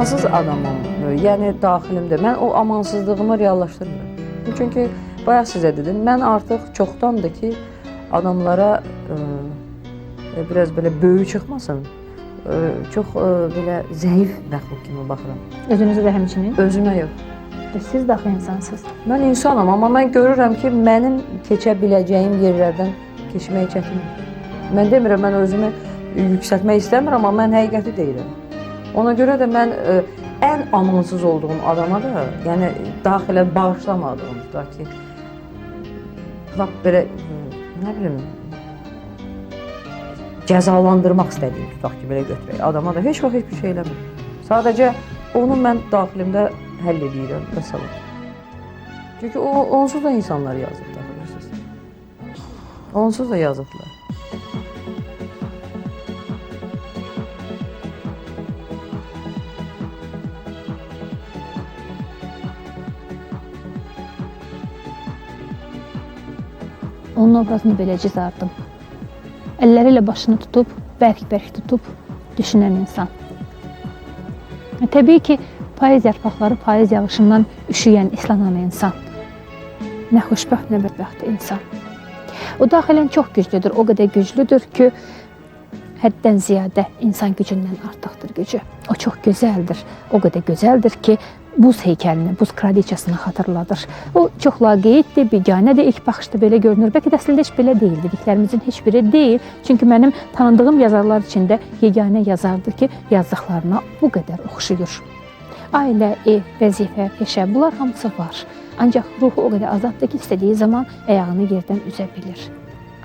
amansız adamım. Yəni daxilimdə. Mən o amansızlığımı reallaşdırmıram. Çünki bayaq sizə dedim, mən artıq çoxdandır ki, adamlara biraz belə böyük çıxmasın, çox belə zəif məxluq kimi baxıram. Özünüzə də həmçinin? Özümə yox. Siz daxil insansınız. Mən insanam, amma mən görürəm ki, mənim keçə biləcəyim yerlərdən keçmək çətindir. Mən demirəm, mən özümü yüksəltmək istəmirəm, amma mən həqiqəti deyirəm. Ona görə də mən ən amansız olduğum adama da, yəni daxilən bağışlamadığım tutaq ki, lap belə, nə bilim, cəzalandırmaq istədiyim tutaq ki, belə götürək. Adama da heç vaxt heç bir şey eləmir. Sadəcə onu mən daxilimdə həll edirəm, məsələn. Çünki onsuz da insanlar yazıblar, bilirsiniz. Onsuz da yazıblar. Onun obrazını belə cizardım. Əlləri ilə başını tutub, bərk-bərk tutub düşünən insan. Təbii ki, payız yarpaqları payız yağışından üşüyən, islanan insan. Nə xoşbəxt, nə bədbəxt insan. O daxilən çox güclüdür, o qədər güclüdür ki, həddən ziyadə insan gücündən artıqdır gücü. O çox gözəldir, o qədər gözəldir ki, buz heykəlini, buz kraliçasını xatırladır. O çox laqeyddir, biganədir, ilk baxışda belə görünür. Bəlkə də əslində heç belə deyil, dediklərimizin heç biri deyil. Çünki mənim tanıdığım yazarlar içində yeganə yazardır ki, yazdıqlarına bu qədər oxşuyur. Ailə, ev, vəzifə, peşə, bunlar hamısı var. Ancaq ruhu o qədər azaddır ki, istədiyi zaman ayağını yerdən üzə bilir.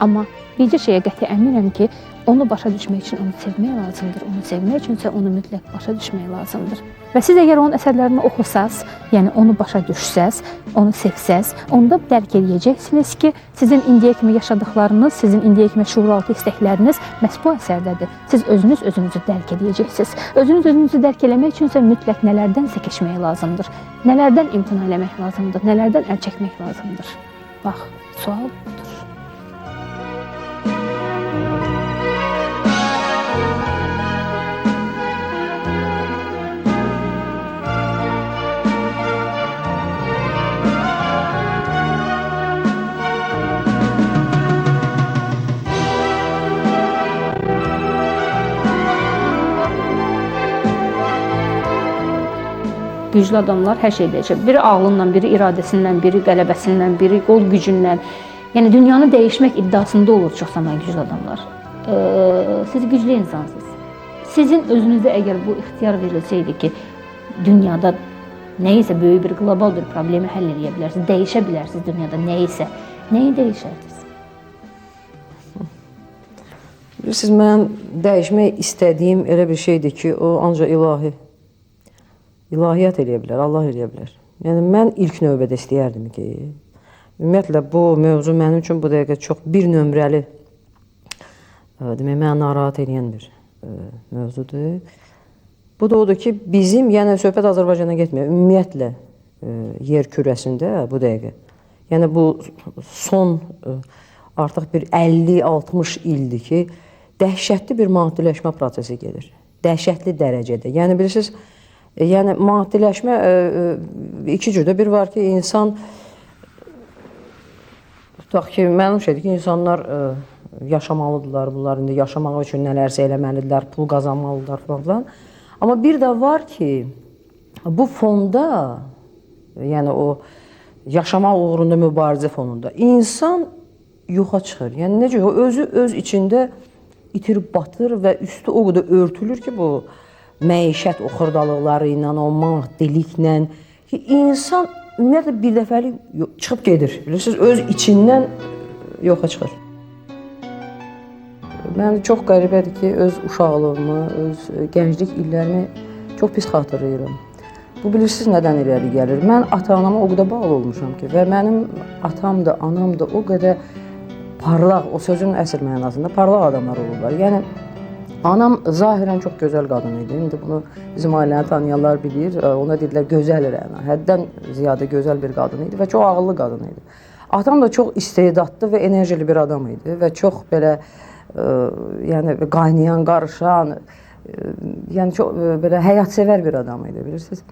Amma bircə şeyə qəti əminəm ki, onu başa düşmək üçün onu sevmək lazımdır. Onu sevmək üçünsə onu mütləq başa düşmək lazımdır. Və siz əgər onun əsərlərini oxusaz, yəni onu başa düşsəz, onu sevsəz, onda dərk edəcəksiniz ki, sizin indiyə kimi yaşadıqlarınız, sizin indiyə kimi şuuraltı istəkləriniz məhz bu əsərdədir. Siz özünüzü dərk edəcəksiniz. Özünüzü dərk eləmək üçünsə mütləq nələrdənsə keçmək lazımdır. Nələrdən imtina eləmək lazımdır, nələrdən əl çəkmək lazımdır. Bax, sual budur. Güclü adamlar hər şey dəyişir. Biri ağlından, biri iradəsindən, biri qələbəsindən, biri qol gücündən. Yəni dünyanı dəyişmək iddiasında olur çox zaman güclü adamlar. Siz güclü insansınız. Sizin özünüzdə əgər bu ixtiyar verilsəydi ki, dünyada nəyisə böyük bir qlobal bir problemi həll edə bilərsiniz, dəyişə bilərsiniz dünyada nəyisə, nəyi dəyişərdiniz? Bilirsiniz, mən dəyişmək istədiyim elə bir şeydir ki, o ancaq ilahi. İlahiyyat eləyə bilər, Allah eləyə bilər. Yəni, mən ilk növbədə istəyərdim ki, ümumiyyətlə, bu mövzu mənim üçün bu dəqiqə çox bir nömrəli, demək, mənə narahat edən bir mövzudur. Bu da odur ki, bizim, yəni söhbət Azərbaycana getməyək, ümumiyyətlə, yer kürəsində bu dəqiqə. Yəni, bu son artıq bir 50-60 ildir ki, dəhşətli bir maddiləşmə prosesi gedir. Dəhşətli dərəcədə. Yəni, bilirsiniz, yəni, maddiləşmə iki cürdə. Bir var ki, insan, tutaq ki, məlum şeydir ki, insanlar yaşamalıdırlar, bunlar indi yaşamaq üçün nələrsə eləməlidirlər, pul qazanmalıdırlar falan. Amma bir də var ki, bu fonda, yəni o yaşamaq uğrunda mübarizə fonunda insan yoxa çıxır. Yəni, necə, o özü öz içində itirib batır və üstü o qədər örtülür ki, bu məişət, o xırdalıqları ilə, o maddiliklə ki, insan ümumiyyətlə bir dəfəlik çıxıb gedir. Bilirsiniz, öz içindən yoxa çıxır. Mən çox qəribədir ki, öz uşaqlığımı, öz gənclik illərimi çox pis xatırlayıram. Bu, bilirsiniz, nədən irəli gəlir? Mən ata-anama o qədər bağlı olmuşam ki, və mənim atam da, anam da o qədər parlaq, o sözün əsl mənasında parlaq adamlar olurlar. Yəni, anam zahirən çox gözəl qadın idi. İndi bunu bizim ailəni tanıyanlar bilir. Ona dedilər gözəl Rəna. Həddən ziyadə gözəl bir qadın idi və çox ağıllı qadın idi. Atam da çox istedadlı və enerjili bir adam idi və çox belə yəni qaynayan, qarışan, yəni çox belə həyatsevər bir adam idi, bilirsiniz.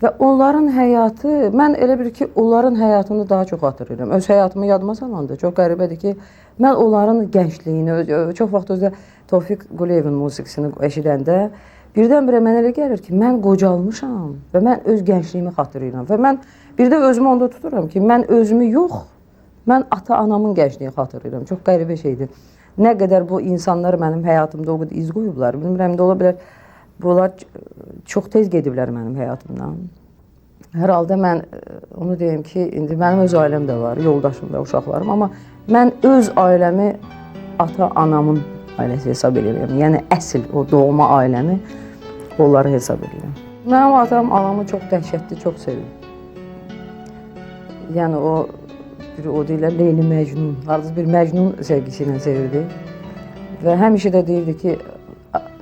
Və onların həyatı, mən elə bir ki, onların həyatını daha çox hatırlayıram. Öz həyatımı yadıma salanda çox qəribədir ki, mən onların gəncliyini, çox vaxt özdə Tofiq Quliyevin musiqisini eşidəndə birdən-birə mənə elə gəlir ki, mən qocalmışam və mən öz gəncliyimi xatırlayıram. Və mən bir də özümü onda tuturam ki, mən özümü yox, mən ata-anamın gəncliyini xatırlayıram. Çox qəribə şeydir. Nə qədər bu insanlar mənim həyatımda o qədər iz qoyublar, bilmirəm də ola bilər, bunlar çox tez gediblər mənim həyatımdan. Hər halda mən onu deyim ki, indi mənim öz ailəm də var, yoldaşım və uşaqlarım, amma mən öz ailəmi ata-anamın ailəsi hesab edirəm. Yəni əsl o doğma ailəmi onları hesab edirəm. Mənim atam anamı çox dəhşətli, çox sevir. Yəni o deyirlər Leyli Məcnun, hardasa bir Məcnun sevgisi ilə sevirdi. Və həmişə də deyirdi ki,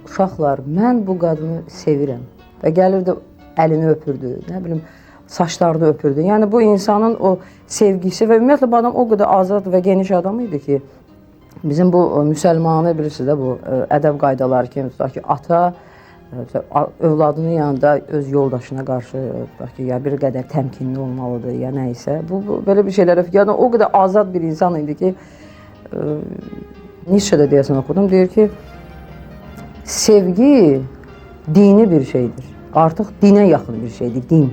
uşaqlar, mən bu qadını sevirəm. Və gəlirdi, əlini öpürdü, nə bilim, saçlarını öpürdü. Yəni bu insanın o sevgisi və ümumiyyətlə bu adam o qədər azad və geniş adam idi ki, bizim bu müsəlmanı bilirsiniz də bu ədəb qaydaları kimi tutaq ki, ata övladının yanında öz yoldaşına qarşı ya bir qədər təmkinli olmalıdır, ya nə isə. Bu belə bir şeylərə, yəni o qədər azad bir insan idi ki, Nietzsche'də deyəsən oxudum, deyir ki, sevgi dini bir şeydir. Artıq dinə yaxın bir şeydir, din.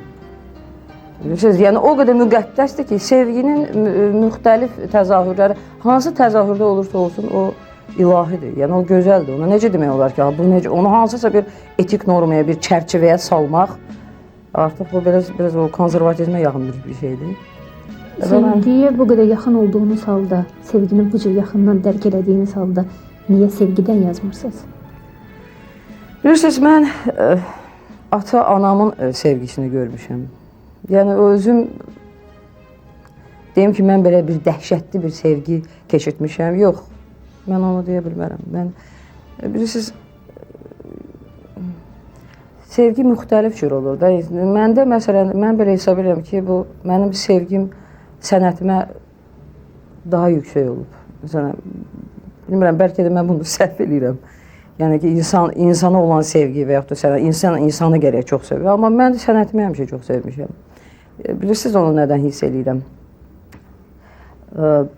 Bilirsiniz, yəni o qədər müqəddəsdir ki, sevginin müxtəlif təzahürləri, hansı təzahürdə olursa olsun o ilahidir, yəni o gözəldir. Ona necə demək olar ki, onu hansısa bir etik normaya, bir çərçivəyə salmaq artıq o biraz o konservatizmə yaxın bir şeydir. Sevgiyə bu qədər yaxın olduğunuz halda, sevgini bu cür yaxından dərk elədiyiniz halda niyə sevgidən yazmırsınız? Bilirsiniz, mən ata-anamın sevgisini görmüşəm. Yəni özüm deyim ki, mən belə bir dəhşətli bir sevgi keçirtmişəm. Yox, mən onu deyə bilmərəm. Mən, bilirsiniz, sevgi müxtəlif cür olur da. Məndə, məsələn, mən belə hesab edirəm ki, bu mənim sevgim sənətimə daha yüksək olub. Məsələn, bilmirəm, bəlkə də mən bunu səhv edirəm. Yəni ki, insana olan sevgi və yaxud da sənət, insanı gərək çox sevir. Amma mən sənətimi həmişə çox sevmişəm. Bilirsiniz, onu nədən hiss edirəm?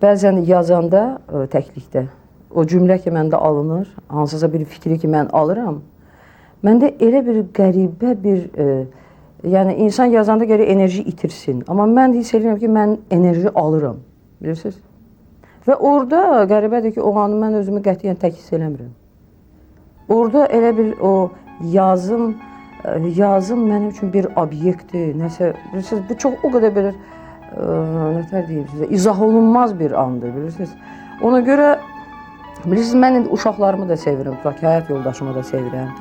Bəzən yazanda təklikdə, o cümlə ki, məndə alınır, hansısa bir fikri ki, mən alıram, məndə elə bir qəribə bir, yəni insan yazanda gərək enerji itirsin. Amma mən hiss edirəm ki, mən enerji alıram, bilirsiniz? Və orada qəribədir ki, o anı mən özümü qətiyyən tək hiss eləmirəm. Orada elə bir o yazım mənim üçün bir obyektdir, nəsə, bilirsiniz, bu çox o qədər belə, nətər deyim sizə, izah olunmaz bir andır, bilirsiniz. Ona görə, bilirsiniz, mən indi uşaqlarımı da sevirəm, tutaq ki, həyat yoldaşımı da sevirəm,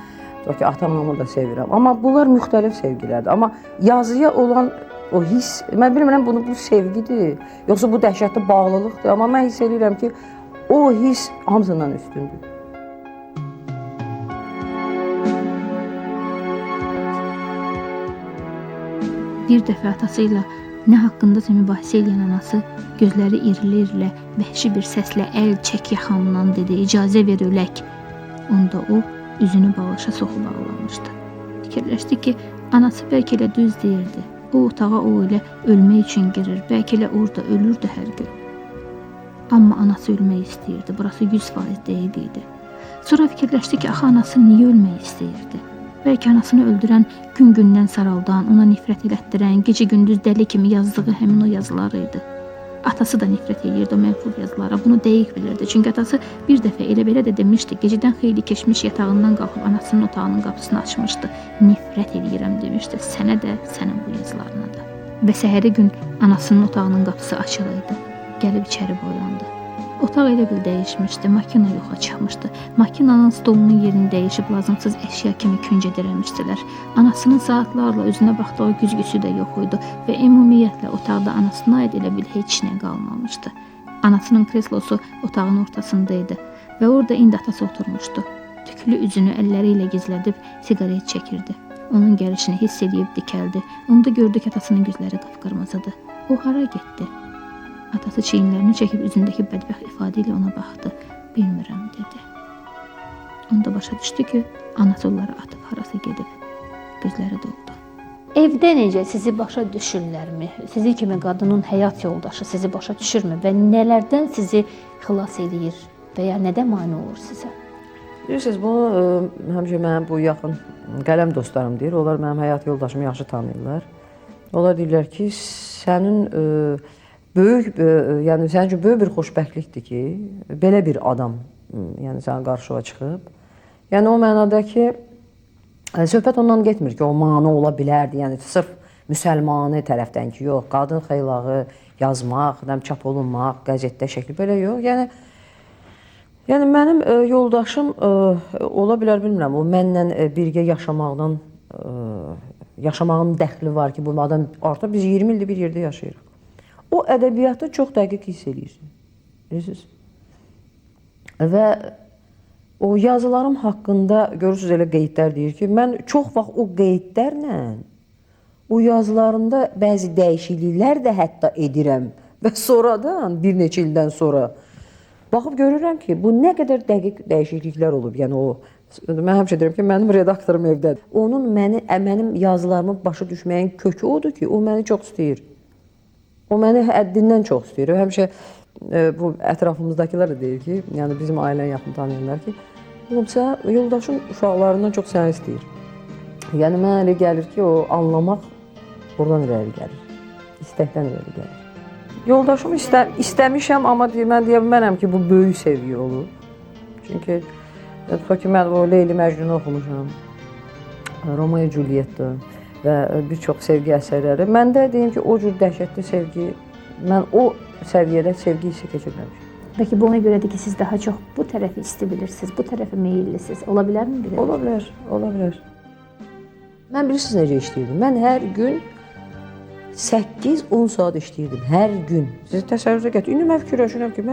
tutaq ki, atamamı da sevirəm. Amma bunlar müxtəlif sevgilərdir. Amma yazıya olan o hiss, mən bilmirəm, bu sevgidir, yoxsa bu dəhşətli bağlılıqdır. Amma mən hiss edirəm ki, o hiss hamısından üstündür. Bir dəfə atası ilə nə haqqındasa mübahisə edən anası gözləri irilə-irilə vəhşi bir səslə əl çək yaxamdan dedi, icazə ver ölək. Onda o üzünü balışa soxub ağlamışdı. Fikirləşdi ki, anası bəlkə elə düz deyirdi. O otağa o ilə ölmək üçün girir, bəlkə elə orada ölürdü hər gün. Amma anası ölmək istəyirdi, burası 100% dəqiq idi. Sonra fikirləşdi ki, axı anası niyə ölmək istəyirdi? Bəlkə anasını öldürən, gün-gündən saraldan, ona nifrət elətdirən, gecə-gündüz dəli kimi yazdığı həmin o yazıları idi. Atası da nifrət edirdi o mənfur yazılara, bunu dəqiq bilirdi. Çünki atası bir dəfə elə-belə də demişdi, gecədən xeyli keçmiş yatağından qalxıb anasının otağının qapısını açmışdı. Nifrət edirəm demişdi, sənə də, sənin bu yazılarına da. Və səhəri gün anasının otağının qapısı açıq idi. Gəlib içəri boylandı. Otaq elə bil dəyişmişdi, makina yoxa çıxmışdı. Makinanın stolunun yerini dəyişib lazımsız əşya kimi küncə dirəmişdilər. Anasının saatlarla özünə baxdığı güzgüsü də yox idi və ümumiyyətlə otaqda anasına aid elə bil heç nə qalmamışdı. Anasının kreslosu otağın ortasındaydı və orada indi atası oturmuşdu. Tüklü üzünü əlləri ilə gizlədib siqaret çəkirdi. Onun gəlişini hiss edib dikəldi. Onda gördü ki, atasının gözləri qıpqırmızıdır. O hara getdi? Atası çiyinlərini çəkib üzündəki bədbəxt ifadə ilə ona baxdı. Bilmirəm, dedi. Onda başa düşdü ki, anası onları atıb harasa gedib. Gözləri doldu. Evdə necə sizi başa düşürlərmi? Sizi kimi qadının həyat yoldaşı sizi başa düşürmü və nələrdən sizi xilas edir və ya nədə mane olur sizə? Bilirsiniz, bunu həmişə mənim bu yaxın qələm dostlarım deyir. Onlar mənim həyat yoldaşımı yaxşı tanıyırlar. Onlar deyirlər ki, sənin yəni sənin üçün böyük bir xoşbəxtlikdir ki, belə bir adam yəni sənin qarşına çıxıb. Yəni o mənada ki, söhbət ondan getmir ki, o mane ola bilərdi. Yəni sırf müsəlmani tərəfdən ki, yox, qadın xeylağı yazmaq, çap olunmaq, qəzetdə şəkli belə yox. Yəni mənim yoldaşım ola bilər, bilmirəm, o mənlə birgə yaşamağın dəxli var ki, bu adam artıq biz 20 ildir bir yerdə yaşayırıq. O ədəbiyyatı çox dəqiq hiss edir. Bilirsiniz? Və o yazılarım haqqında görürsünüz elə qeydlər deyir ki, mən çox vaxt o qeydlərlə o yazılarımda bəzi dəyişikliklər də hətta edirəm və sonradan bir neçə ildən sonra baxıb görürəm ki, bu nə qədər dəqiq dəyişikliklər olub. Yəni o mən həmişə deyirəm ki, mənim redaktorum evdədir. Onun mənim yazılarımı başa düşməyin kökü odur ki, o məni çox istəyir. O məni həddindən çox istəyir. Həmişə bu ətrafımızdakılar da deyir ki, yəni bizim ailəni yaxın tanıyanlar ki, yoldaşın uşaqlarından çox səni istəyir. Yəni mənə elə gəlir ki, o anlamaq buradan irəli gəlir. İstəkdən irəli gəlir. Yoldaşımı istəmişəm, amma mən deyə bilmərəm ki, bu böyük sevgi olur. Çünki tutaq ki, mən o Leyli Məcnunu oxumuşam, Romeo Juliet'də və bir çox sevgi əsərləri. Məndə deyim ki, o cür dəhşətli sevgi, mən o səviyyədə sevgi hissi keçirməmişəm. Bəlkə bu ona görədir ki, siz daha çox bu tərəfi isti bilirsiniz, bu tərəfə meyillisiniz. Ola bilərmi belə? Ola bilər, ola bilər. Mən bilirsiniz necə işləyirdim? Mən hər gün 8-10 saat işləyirdim, hər gün. Siz təsəvvürə gətirin. İndi mən fikirləşirəm ki,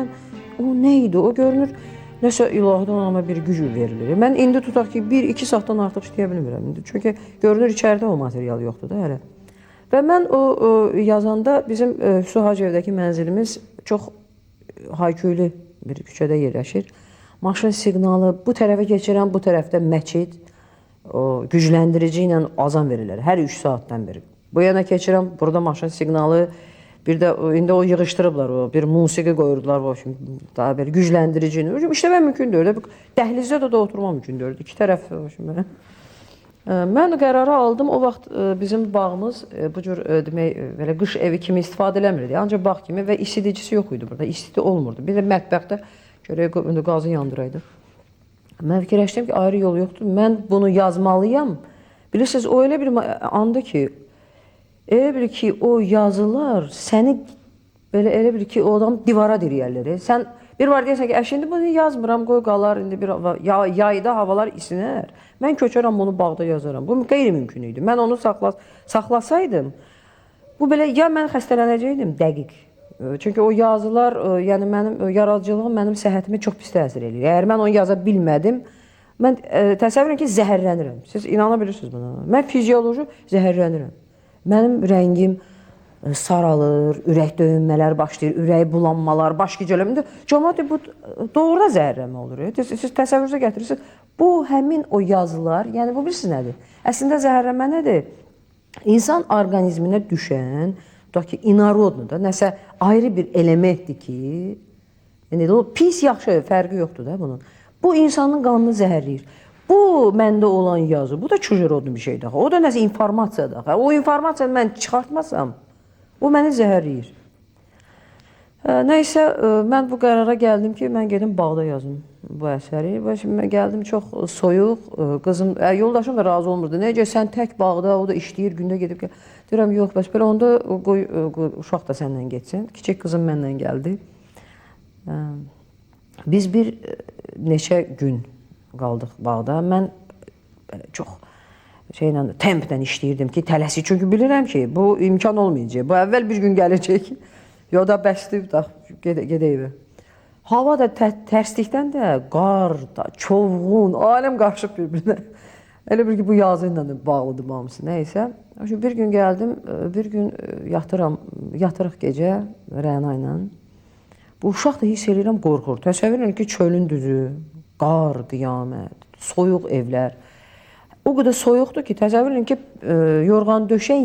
o nə idi? O görünür, nəsə ilahdan ona bir güc verilir. Mən indi tutaq ki, 1-2 saatdan artıq işləyə bilmirəm. Çünki görünür, içəridə o material yoxdur da hələ. Və mən o yazanda bizim Suhacevdəki mənzilimiz çox hayküylü bir küçədə yerləşir. Maşın siqnalı, bu tərəfə keçirəm, bu tərəfdə məscid, gücləndirici ilə azan verirlər, hər 3 saatdan beri. Bu yana keçirəm, burada maşın siqnalı, bir də indi o yığışdırıblar, bir musiqi qoyurdular, daha belə gücləndirici ilə. İşləmə mümkün deyil, dəhlizdə də oturma mümkün deyil, iki tərəf. Mən qərarı aldım, o vaxt bizim bağımız bu cür demək, belə qış evi kimi istifadə eləmirdi, ancaq bağ kimi və isidicisi yox idi burada, isti olmurdu. Bir də mətbəxdə görək, qazı yandıraydı. Mən fikirləşdim ki, ayrı yol yoxdur, mən bunu yazmalıyam. Bilirsiniz, o elə bir andı ki, o yazılar səni elə bir ki, o adam divara diriyərlər. Sən bir var deyəsən ki, şimdi bunu yazmıram, qoy qalar, indi bir yayda havalar isinər. Mən köçərəm, bunu bağda yazaram. Bu qeyri-mümkün idi. Mən onu saxlasaydım, bu belə, ya mən xəstələnəcəkdim, dəqiq. Çünki o yazılar, yəni mənim yaradıcılığım mənim səhhətimi çox pis təsir edir. Əgər mən onu yaza bilmədim, mən təsəvvür edin ki, zəhərlənirəm. Siz inana bilirsiniz buna. Mən fizioloji zəhərlənirəm. Mənim rəngim saralır, ürək döyünmələr başlayır, ürək bulanmalar, baş gicələmə. Cəmaət bu doğrudan zəhərlənmə olur. Siz təsəvvürünüzə gətirirsiniz. Bu həmin o yazılar, yəni bu bilirsiniz nədir? Əslində zəhərlənmə nədir? İnsan orqanizminə düşən, tutaq ki, inarodnu da, nəsə ayrı bir elementdir ki, yəni o pis yaxşı fərqi yoxdur da bunun. Bu insanın qanını zəhərləyir. Bu məndə olan yazı, bu da çujerodlu bir şeydir. O da nəsə informasiyadır. O informasiyanı mən çıxartmasam, o məni zəhərləyir. Nəysə, mən bu qərara gəldim ki, mən gedim bağda yazım bu əsəri. Və şimdi mən gəldim çox soyuq, qızım, yoldaşım da razı olmurdu. Necə, sən tək bağda, o da işləyir, gündə gedib. Deyirəm, yox, bəs belə onda qoy uşaq da səndən geçsin. Kiçik qızım mənlə gəldi. Biz bir neçə gün qaldıq bağda. Mən çox templə işləyirdim ki, tələsi. Çünki bilirəm ki, bu imkan olmayacaq. Bu əvvəl bir gün gələcək. Ya da bəsdir, gedək evə. Hava da tərslikdən də, qar da, çovğun, aləm qarışıb bir-birinə. Elə bir ki, bu yazı ilə də bağlıdır hamısı, nəysə. Bir gün gəldim, bir gün yatırıq gecə Rəna ilə. Bu uşaq da hiss edirəm, qorxur. Təsəvvür edin ki, çölün düzü, qar, qiyamət, soyuq evlər. O qədər soyuqdur ki, təsəvvür edin ki, yorğan döşək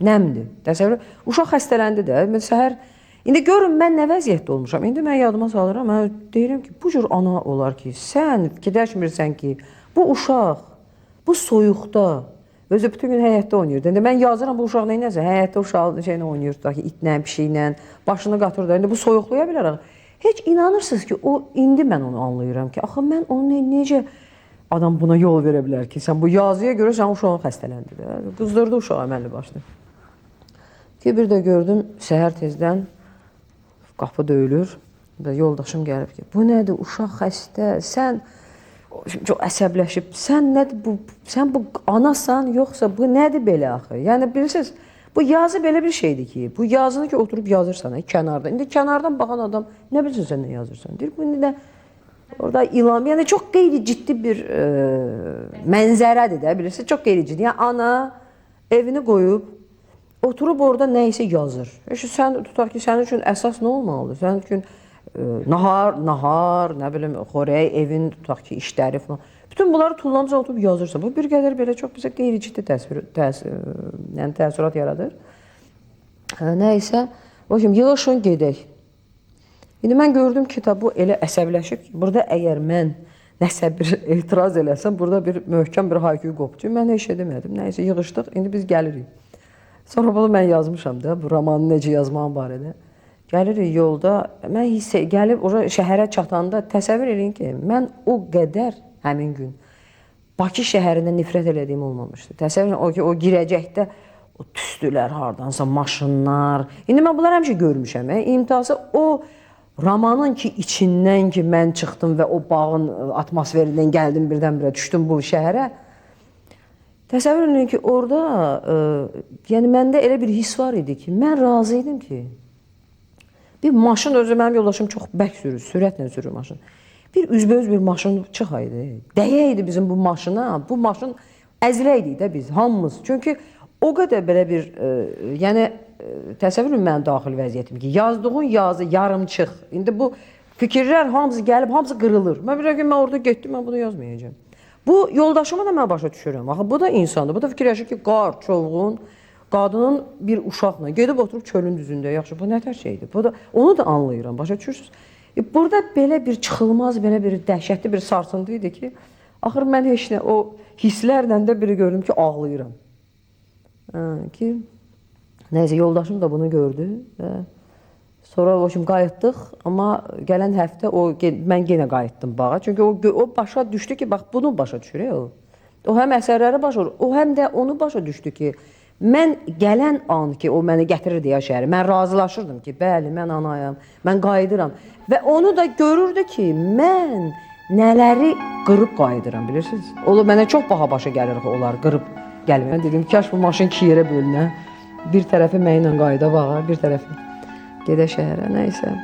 nəmdir. Təsəvvür, uşaq xəstələndi də. Səhər, indi görün mən nə vəziyyətdə olmuşam. İndi mən yadıma salıram, mən deyirəm ki, bu cür ana olar ki, sən fikirləşmirsən ki, bu uşaq, bu soyuqda, özü bütün gün həyətdə oynayırdı. İndi mən yazıram bu uşaq neynəsə, həyətdə uşaq şeylə oynayır, tutaq ki, itlə, pişiklə, başını qatırdı. İndi bu soyuqluya bilərək. Heç inanırsınız ki, indi mən onu anlayıram ki, axı mən onu necə adam buna yol verə bilər ki, sən bu yazıya görə sən uşağın xəstələndi də. Qızdırdı uşağı əməlli başlı. Ki bir də gördüm, səhər tezdən qapı döyülür və yoldaşım gəlib ki, bu nədir, uşaq xəstə, sən çox əsəbləşib, sən bu anasan, yoxsa bu nədir belə axı? Yəni bilirsiniz, bu yazı belə bir şeydir ki, bu yazını ki oturub yazırsan kənarda. İndi kənardan baxan adam nə bilsin sən nə yazırsan? Deyir, bu indi də orada ilam, yəni çox qeyri-ciddi bir mənzərədir də, bilirsiniz, çox qeyri-ciddi. Yəni ana evini qoyub, oturub orada nə isə yazır. Sən tutaq ki, sənin üçün əsas nə olmalıdır? Sənin üçün nahar, nə bilim, xörək, evin tutaq ki, işləri falan. Bütün bunları tullanca oturub yazırsa, bu bir qədər belə çox bizə qeyri-ciddi təəssürat yaradır. Nə isə, yığışın gedək. İndi mən gördüm ki, bu elə əsəbləşib ki, burada əgər mən nəsə bir etiraz eləsəm, burada bir möhkəm bir hayküy qopdu. Mən heç edemədim. Nəysə yığışdıq, indi biz gəlirik. Sonra bunu mən yazmışam da, bu romanı necə yazmağım barədə. Gəlirik yolda, mən gəlib şəhərə çatanda təsəvvür edin ki, mən o qədər həmin gün Bakı şəhərindən nifrət elədiyim olmamışdı. Təsəvvür edin, o girəcəkdə o tüstülər, hardansa maşınlar. İndi mən bunları həmişə görmüşəm. İmtihası o romanın ki içindən ki mən çıxdım və o bağın atmosferindən gəldim birdən-birə düşdüm bu şəhərə. Təsəvvür edin ki, orada yəni məndə elə bir his var idi ki, mən razı idim ki, bir maşın, özü mənim yoldaşım çox bərk sürür, sürətlə sürür maşın. Bir üzbəüz bir maşın çıxaydı, dəyəydi bizim bu maşına, bu maşın əziləydik də biz, hamımız. Çünki o qədər belə bir, yəni təsəvvür edin mənim daxili vəziyyətim ki, yazdığın yazı yarımçıq. İndi bu fikirlər hamısı gəlib, hamısı qırılır. Mən bir gün mən orada getdim, mən bunu yazmayacağım. Bu yoldaşımı da mən başa düşürəm. Axı bu da insandır. Bu da fikirləşir ki, qar, çovğun, qadının bir uşaqla gedib oturub çölün düzündə. Yaxşı, bu nətər şeydir? Bu da onu da anlayıram. Başa düşürsüz? Burada belə bir çıxılmaz, belə bir dəhşətli bir sarsıntı idi ki, axır mən heç nə o hisslərlə də biri gördüm ki, ağlayıram. Ki nəysə yoldaşım da bunu gördü və sonra qayıtdıq, amma gələn həftə mən yenə qayıtdım bağa. Çünki o başa düşdü ki, bax bunu başa düşür o. O həm əsərləri başa düşür, o həm də onu başa düşdü ki, mən gələn an ki, o məni gətirirdi ya şəhəri, mən razılaşırdım ki, bəli, mən anayam, mən qayıdıram. Və onu da görürdü ki, mən nələri qırıb qayıdıram, bilirsiniz? O da mənə çox baha başa gəlir ki, onlar qırıb gəlmir. Mən dedim, kaş bu maşın 2 yerə bölünə. Bir tərəfi mənimlə qayıda bağa, bir tərəfi gedə şəhərə, nəysə.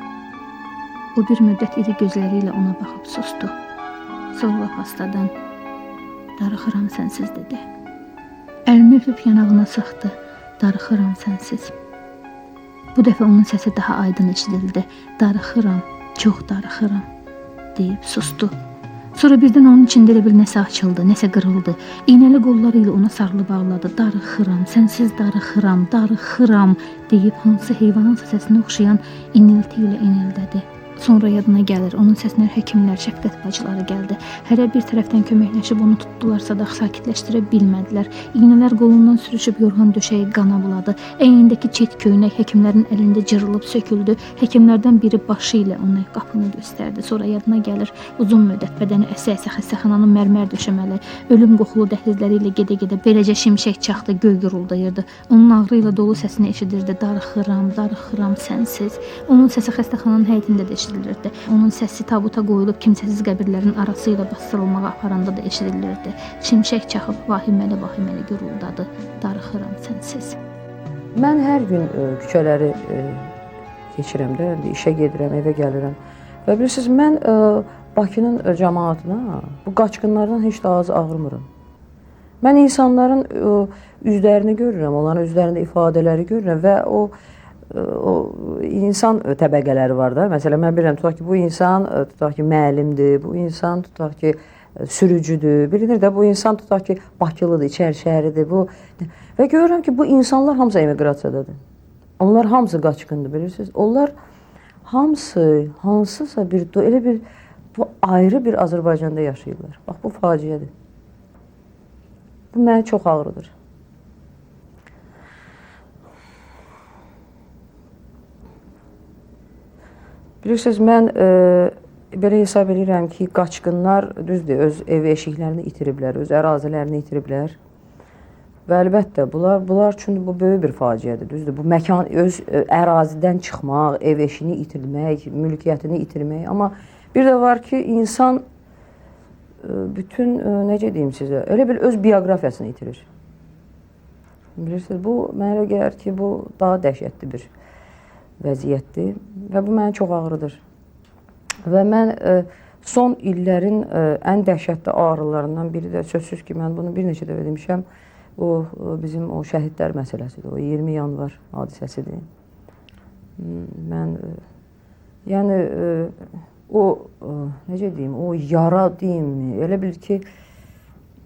O bir müddət iri gözləri ilə ona baxıb sustu. Sonra pastadan, darıxıram sənsiz dedi. Əlini öpüb yanağına sıxdı, darıxıram sənsiz. Bu dəfə onun səsi daha aydın eşidildi. Darıxıram, çox darıxıram, deyib sustu. Sonra birdən onun içində elə bir nəsə açıldı, nəsə qırıldı. İynəli qolları ilə ona sarılı bağladı. Darıxıram, sənsiz darıxıram, darıxıram, deyib hansı heyvanın səsinə oxşayan inilti ilə inildədi. Sonra yadına gəlir, onun səsinə həkimlər, şəfqət bacıları gəldi. Hərə bir tərəfdən köməkləşib onu tutdularsa da sakitləşdirə bilmədilər. İynələr qolundan sürüşüb yorğan döşəyi qana buladı. Əynindəki çit köynək həkimlərin əlində cırılıb söküldü. Həkimlərdən biri başı ilə ona qapını göstərdi. Sonra yadına gəlir, uzun müddət bədəni əsə-əsə xəstəxananın mərmər döşəməli, ölüm qoxulu dəhlizləri ilə gedə-gedə beləcə şimşək çaxdı, göy guruldayırdı. Onun ağrı ilə dolu səsini eşidirdi. Darıxıram, darıxıram sənsiz. Onun səsi xəstəxananın həyətində də eşidilirdi. Onun səsi tabuta qoyulub kimsəsiz qəbirlərin arası ilə basdırılmağa aparanda da eşidilirdi. Şimşək çaxıb vahiməli guruldadı. Darıxıram sənsiz. Mən hər gün küçələri keçirəm də, işə gedirəm, evə gəlirəm. Və bilirsiniz, mən Bakının cəmaatına, bu qaçqınlardan heç də az ağrımıram. Mən insanların üzlərini görürəm, onların üzlərində ifadələri görürəm və o o insan təbəqələri var da. Məsələn, mən bilirəm, tutaq ki, bu insan tutaq ki, müəllimdir, bu insan tutaq ki, sürücüdür. Bilinir də bu insan tutaq ki, Bakılıdır, İçərişəhəridir. Və görürəm ki, bu insanlar hamısı emiqrasiyadadır. Onlar hamısı qaçqındır, bilirsiniz. Onlar hamısı hansısa bir elə bir bu ayrı bir Azərbaycanda yaşayırlar. Bax bu faciədir. Bu məni çox ağrıdır. Bilirsiniz, mən belə hesab edirəm ki, qaçqınlar düzdür, öz ev eşiklərini itiriblər, öz ərazilərini itiriblər. Və əlbəttə, bunlar üçün bu böyük bir faciədir, düzdür. Bu məkan, öz ərazidən çıxmaq, ev eşini itirmək, mülkiyyətini itirmək. Amma bir də var ki, insan bütün, necə deyim sizə, elə bir öz bioqrafiyasını itirir. Bilirsiniz, bu mənə elə gəlir ki, bu daha dəhşətli bir vəziyyətdir və bu məni çox ağrıdır. Və mən son illərin ən dəhşətli ağrılarından biri də sözsüz ki, mən bunu bir neçə dəfə demişəm, o bizim o şəhidlər məsələsidir, o 20 yanvar hadisəsidir. Mən, yəni o, necə deyim, o yara deyim, elə bil ki,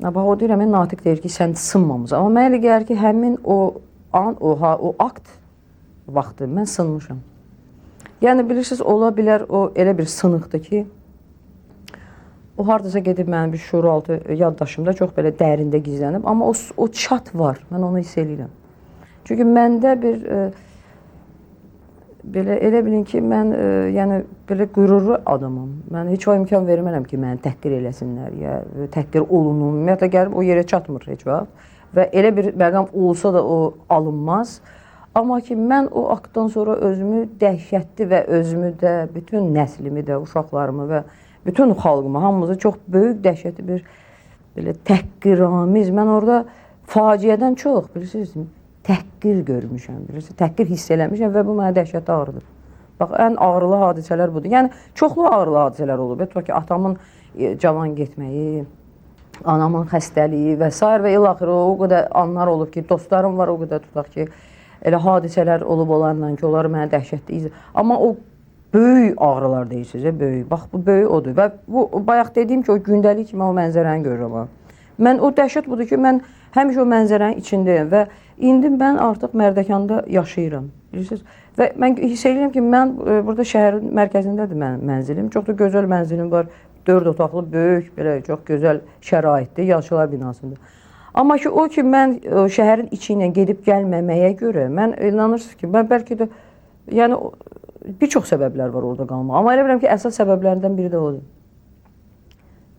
bax o deyirəm, Natiq deyir ki, sən sınmamısan. Amma mənə elə gəlir ki, həmin o an, o akt vaxtı mən sınmışam. Yəni bilirsiniz, ola bilər o elə bir sınıqdır ki, o hardasa gedib mənim bir şuuraltı yaddaşımda çox belə dərində gizlənib, amma o çat var, mən onu hiss edirəm. Çünki məndə bir belə elə bilin ki, mən yəni belə qürurlu adamam. Mən heç o imkan vermərəm ki, məni təhqir eləsinlər ya təhqir olunum. Ümumiyyətlə gəlib o yerə çatmır heç vaxt və elə bir məqam olsa da o alınmaz. Amma ki, mən o aktdan sonra özümü dəhşətli və özümü də, bütün nəslimi də, uşaqlarımı və bütün xalqımı, hamımızı çox böyük, dəhşətli bir belə təhqiramiz. Mən orada faciədən çox, bilirsiniz, təhqir görmüşəm, bilirsiniz, təhqir hiss eləmişəm və bu mənə dəhşətli ağrıdır. Bax, ən ağrılı hadisələr budur. Yəni, çoxlu ağrılı hadisələr olub. Tutaq ki, atamın cavan getməyi, anamın xəstəliyi və s. və ilaxır o qədər anlar olub ki, dostlarım var o qədər tutaq ki, elə hadisələr olub olanla ki, onları mənə dəhşətli izləyir. Amma o böyük ağrılar deyirsiniz, böyük. Bax, bu böyük odur. Və bu, bayaq dediyim ki, o gündəlik kimi o mənzərəni görürəm. Mən, o dəhşət budur ki, mən həmişə o mənzərənin içindəyim və indi mən artıq Mərdəkanda yaşayıram. Bilirsiniz? Və mən hiss edirəm ki, mən burada şəhərin mərkəzindədir mənim mənzilim. Çox da gözəl mənzilim var. 4 otaqlı, böyük, belə çox gözəl şəraitdir, yaşlılar binasında. Amma ki, o ki, mən şəhərin içi ilə gedib gəlməməyə görə, mən inanırsınız ki, mən bəlkə də, yəni, bir çox səbəblər var orada qalma. Amma elə bilirəm ki, əsas səbəblərindən biri də odur.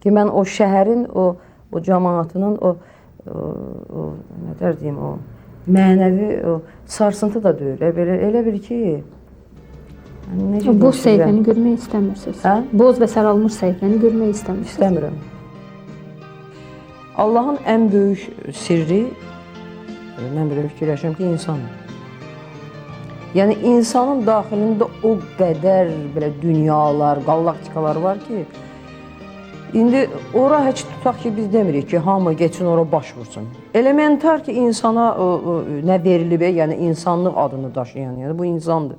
Ki, mən o şəhərin, o cəmaatının, nə deyim, o mənəvi, o sarsıntı da deyil. Elə bil ki, boz səhifəni görmək istəmirsiniz. Boz və saralmış səhifəni görmək istəmirsiniz. İstəmirəm. Allahın ən böyük sirri, mən belə fikirləşirəm ki, insandır. Yəni, insanın daxilində o qədər belə dünyalar, qalaktikalar var ki, indi ora heç tutaq ki, biz demirik ki, hamı geçsin ora baş vursun. Elementar ki, insana nə verilib, yəni insanlıq adını daşıyan, yəni bu insandır.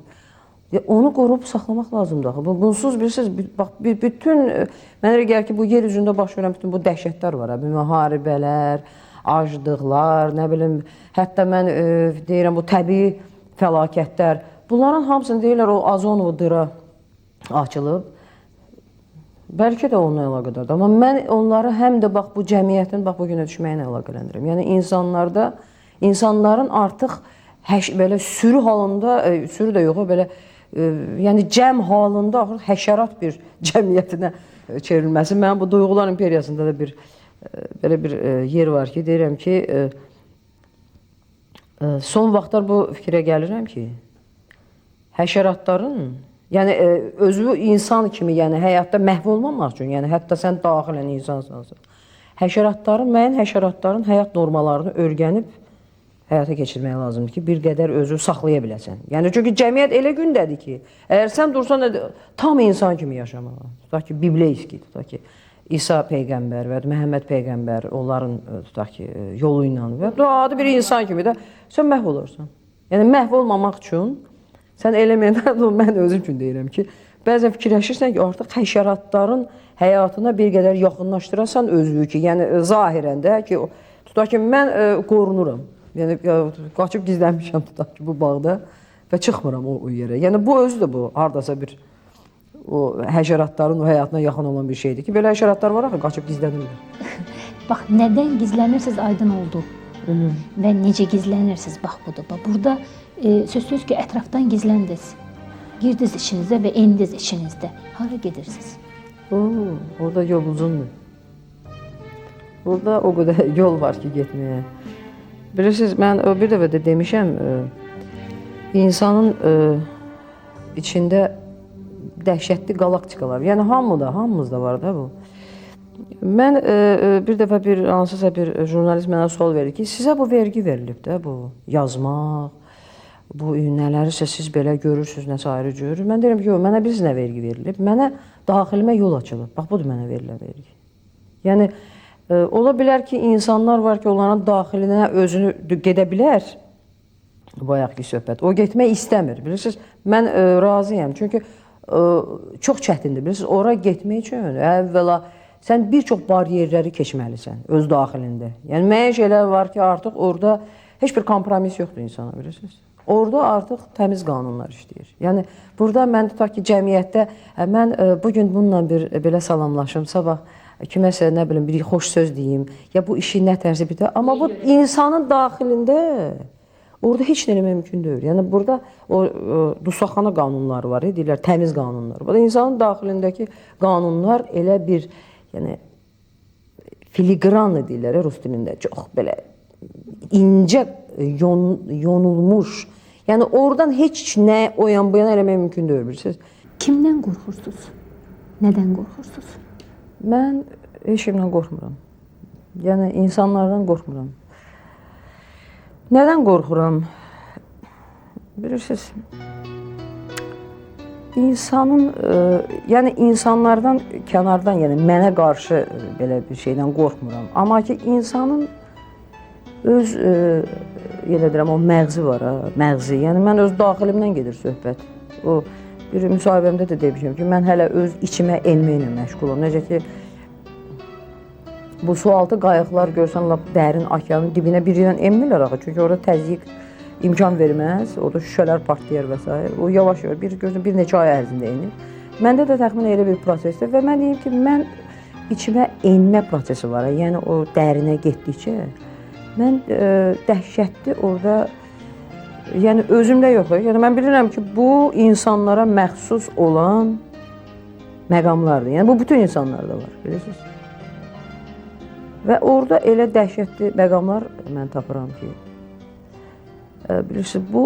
Onu qorub saxlamaq lazımdır. Bunsuz bilirsiniz, bax, bütün, mənə elə gəlir ki, bu yer üzündə baş verən bütün bu dəhşətlər var. Müharibələr, aclıqlar, nə bilim, hətta mən deyirəm, bu təbii fəlakətlər. Bunların hamısını deyirlər, o Azonov dıra açılıb. Bəlkə də onunla əlaqədardır. Amma mən onları həm də bax, bu cəmiyyətin bax, bu günə düşməyinə əlaqələndirirəm. Yəni, insanların artıq belə sürü halında, sürü də yox, belə yəni cəm halında həşərat bir cəmiyyətinə çevrilməsi. Mənim bu Duyğular İmperiyasında da belə bir yer var ki, deyirəm ki, son vaxtlar bu fikrə gəlirəm ki, həşəratların, yəni özü insan kimi, yəni həyatda məhv olmamaq üçün, yəni hətta sən daxilən insansansan, müəyyən həşəratların həyat normalarını öyrənib həyata keçirmək lazımdır ki, bir qədər özü saxlaya biləsən. Yəni, çünki cəmiyyət elə gündədir ki, əgər sən dursan, tam insan kimi yaşamalı. Tutaq ki, bibleyski, tutaq ki, İsa Peyğəmbər və Məhəmməd Peyğəmbər, onların, tutaq ki, yolu ilə və adi bir insan kimi də sən məhv olursan. Yəni, məhv olmamaq üçün Sən eləməyəndən mən özüm üçün deyirəm ki, bəzən fikirləşirsən ki, artıq həşəratların həyatına bir qədər yaxınlaşdırasan özünü ki, yəni zahirən də ki, tutaq ki, mən qorunuram. Yəni qaçıb gizlənmişəm tutaq ki, bu bağda və çıxmıram o yerə. Yəni bu özü də bu hardasa bir o həşəratların o həyatına yaxın olan bir şeydir ki, belə həşəratlar var axı, qaçıb gizlənirlər. Bax, nədən gizlənirsiniz aydın oldu. Və necə gizlənirsiniz, bax budur. Burada sözsüz ki, ətrafdan gizləndiniz. Girdiniz içinizdə və endiniz içinizdə. Hara gedirsiniz? Orada yol uzundur. Burada o qədər yol var ki, getməyə. Bilirsiniz, mən bir dəfə də demişəm, insanın içində dəhşətli qalaktikalar, yəni hamımızda var da bu. Mən bir dəfə hansısa bir jurnalist mənə sual verir ki, sizə bu vergi verilib də, bu yazmaq, bu nələrisə siz belə görürsünüz, nəsə ayrı görür. Mən deyirəm ki, yox, mənə bilirsinə vergi verilib, mənə daxilimə yol açılıb. Bax, budur mənə verilən vergi. Yəni, ola bilər ki, insanlar var ki, onların daxilinə özünü gedə bilər, bayaqki söhbət. O getmək istəmir, bilirsiniz. Mən razıyam, çünki çox çətindir, bilirsiniz. Ora getmək üçün əvvəla sən bir çox bariyerləri keçməlisən öz daxilində. Yəni, müəyyən şeylər var ki, artıq orada heç bir kompromis yoxdur insana, bilirsiniz. Orada artıq təmiz qanunlar işləyir. Yəni, burada mən tutaq ki, cəmiyyətdə mən bugün bununla belə salamlaşım, sabah kiməsə, nə bilim, bir xoş söz deyim, ya bu işi nə tərzi bitər. Amma bu insanın daxilində orada heç nə mümkün deyil. Yəni, burada o dustaqxana qanunları var, deyirlər, təmiz qanunlar. Burada insanın daxilindəki qanunlar elə bir, yəni, filigranlı deyirlər, rus dilində, çox belə incə yonulmuş. Yəni, oradan heç nə o yan bu yana eləmək mümkün deyil, bilirsiniz. Kimdən qorxursunuz? Nədən qorxursunuz? Mən heç kimdən qorxmuram. Yəni, insanlardan qorxmuram. Nədən qorxuram? Bilirsiniz, yəni insanlardan, kənardan, yəni mənə qarşı belə bir şeydən qorxmuram. Amma ki, insanın öz, yenə deyirəm, o məğzi var, məğzi. Yəni, mən öz daxilimdən gedir söhbət. O, bir müsahibəmdə də demişəm ki, mən hələ öz içimə enməklə məşğulam. Necə ki, bu sualtı qayıqlar görsən, lap dərin okeanın dibinə bir yerdən enmirlər axı. Çünki orada təzyiq imkan verməz, orada şüşələr partlayar və s. O yavaş-yavaş, bir neçə ay ərzində enir. Məndə də təxminən elə bir prosesdir və mən deyim ki, mən içimə enmə prosesi var. Yəni, o dərinə getdikcə, mən dəhşətli orada, yəni özümdə yox. Yəni, mən bilirəm ki, bu insanlara məxsus olan məqamlardır. Yəni, bu bütün insanlarda var, bilirsiniz. Və orada elə dəhşətli məqamlar mən tapıram ki, bilirsiniz, bu,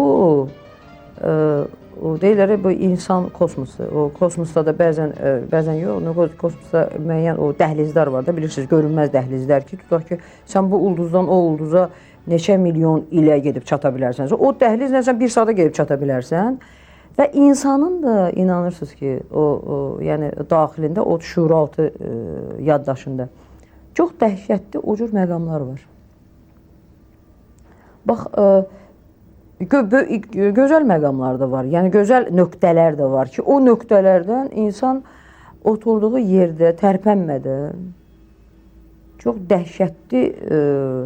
o deyirlər, bu insan kosmosu. O kosmosda da bəzən yox, kosmosda müəyyən o dəhlizlər var da, bilirsiniz, görünməz dəhlizlər ki, tutaq ki, sən bu ulduzdan o ulduza neçə milyon ilə gedib çata bilərsən. O dəhlizlə sən bir saata gedib çata bilərsən və insanın da inanırsınız ki, yəni daxilində, o şuuraltı yaddaşında çox dəhşətli o cür məqamlar var. Bax, gözəl məqamlar da var, yəni gözəl nöqtələr də var ki, o nöqtələrdən insan oturduğu yerdə tərpənmədən çox dəhşətli,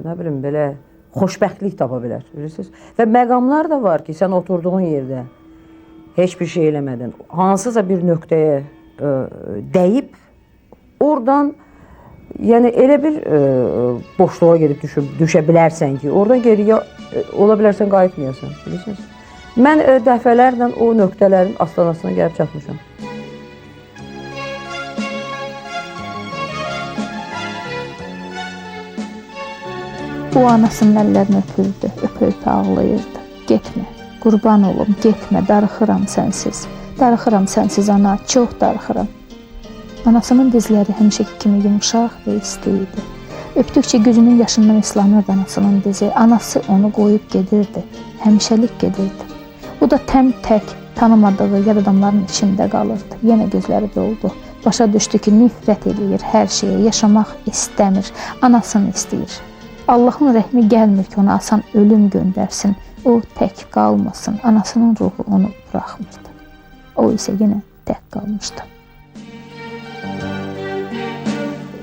nə bilim, belə xoşbəxtlik tapa bilər, bilirsiniz. Və məqamlar da var ki, sən oturduğun yerdə heç bir şey eləmədən, hansısa bir nöqtəyə dəyib, oradan yəni elə bir boşluğa gedib düşə bilərsən ki, oradan geriyə ola bilərsən qayıtmayasan, bilirsiniz. Mən dəfələrlə o nöqtələrin astanasına gəlib çatmışam. O anasının əllərini öpürdü, öpüb ağlayırdı. Getmə, qurban olum, getmə, darıxıram sənsiz. Darıxıram sənsiz ana, çox darıxıram. Anasının dizləri həmişəki kimi yumuşaq və isti idi. Öpdükcə gücünün yaşından ıslanırdı anasının dizi. Anası onu qoyub gedirdi, həmişəlik gedirdi. O da tək, tanımadığı yad adamların içində qalırdı. Yenə gözləri doldu. Başa düşdü ki, nifrət edir hər şeyə, yaşamaq istəmir, anasını istəyir. Allahın rəhmi gəlmir ki, ona asan ölüm göndərsin. o tək qalmasın. Anasının ruhu onu buraxmırdı. O isə yenə tək qalmışdı.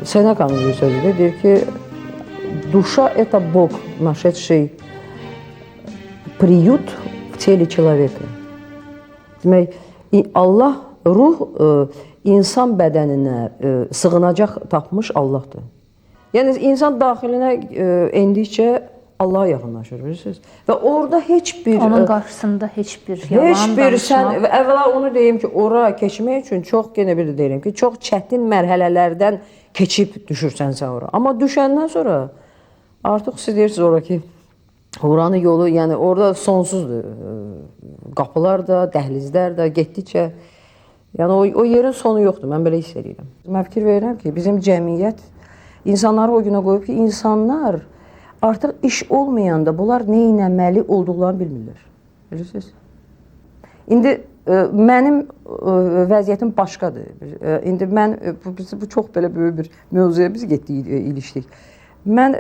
Senekanın bir sözüdür, deyir ki, душа – это Бог, нашедший приют в теле человека. Demək, Allah, ruh insan bədəninə sığınacaq tapmış Allahdır. Yəni, insan daxilinə endikcə Allaha yaxınlaşır, bilirsiniz? Və orada heç bir... Onun qarşısında heç bir yalan danışmaq... Əvvəla onu deyim ki, ora keçmək üçün çox, yenə bir də deyirəm ki, çox çətin mərhələlərdən keçib düşürsən sən ora. Amma düşəndən sonra artıq siz deyirsiniz ora ki, oranın yolu, yəni orada sonsuzdur. Qapılar da, dəhlizlər də getdikcə, yəni o yerin sonu yoxdur, mən belə hiss edirəm. Mən fikir verirəm ki, bizim cəmiyyət insanları o günə qoyub ki, insanlar artıq iş olmayanda bunlar nə etməli olduqlarını bilmirlər. Bilirsiniz? İndi mənim vəziyyətim başqadır. İndi mən bu çox belə böyük bir mövzuya biz getdik, ilişdik. Mən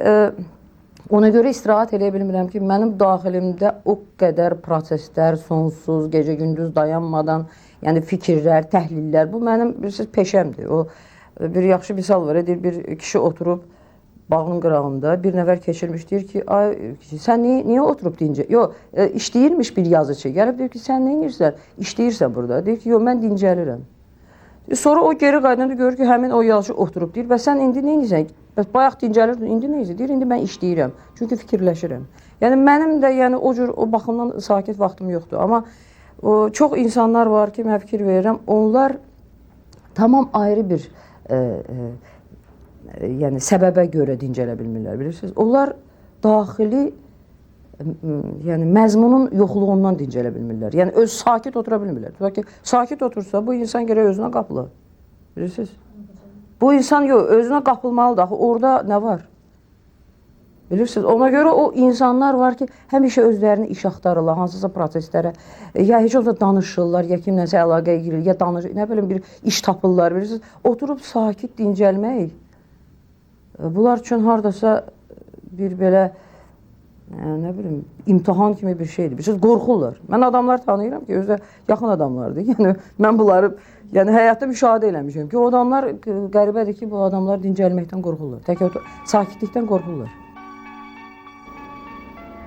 ona görə istirahət edə bilmirəm ki, mənim daxilimdə o qədər proseslər, sonsuz, gecə-gündüz dayanmadan, yəni fikirlər, təhlillər, bu mənim bilirsiniz peşəmdir. O bir yaxşı misal var, deyir, bir kişi oturub bağın qırağında bir nəfər keçirmiş, deyir ki, ay sən niyə oturub dincə? Yox, işləyirmiş bir yazıcı. Gəlib deyir ki, sən nə edirsən? İşləyirsən burada. Deyir ki, yox, mən dincəlirəm. Sonra o geri qaydanda görür ki, həmin o yazıcı oturub deyir, və sən indi nə edirsən? Bayaq dincəlirdin, indi nə edirsən? Deyir, indi mən işləyirəm. Çünki fikirləşirəm. Yəni mənim də yəni o cür o baxımdan sakit vaxtım yoxdur. Amma çox insanlar var ki, mən fikir verirəm, onlar tamam ayrı bir yəni səbəbə görə dincələ bilmirlər, bilirsiniz? Onlar daxili yəni məzmunun yoxluğundan dincələ bilmirlər. Yəni öz sakit otura bilmirlər. Çünki sakit otursa bu insan gərək özünə qapılar. Bilirsiniz? Bu insan yox, özünə qapılmalıdır. Axı orada nə var? Bilirsiniz? Ona görə o insanlar var ki, həmişə özlərini iş axtarırlar, hansısa proseslərə, ya heç olsa danışırlar, ya kimləsə əlaqə girir, ya danışır, nə bilim bir iş tapırlar, bilirsiniz? Oturub sakit dincəlmək bunlar üçün hardasa bir belə nə bilim imtahan kimi bir şeydir. Bilirsiniz, qorxurlar. Mən adamlar tanıyıram ki, özü də yaxın adamlardır. Yəni mən bunları həyatda müşahidə eləmişəm ki, o adamlar qəribədir ki, bu adamlar dincəlməkdən qorxurlar. Tək sakitlikdən qorxurlar.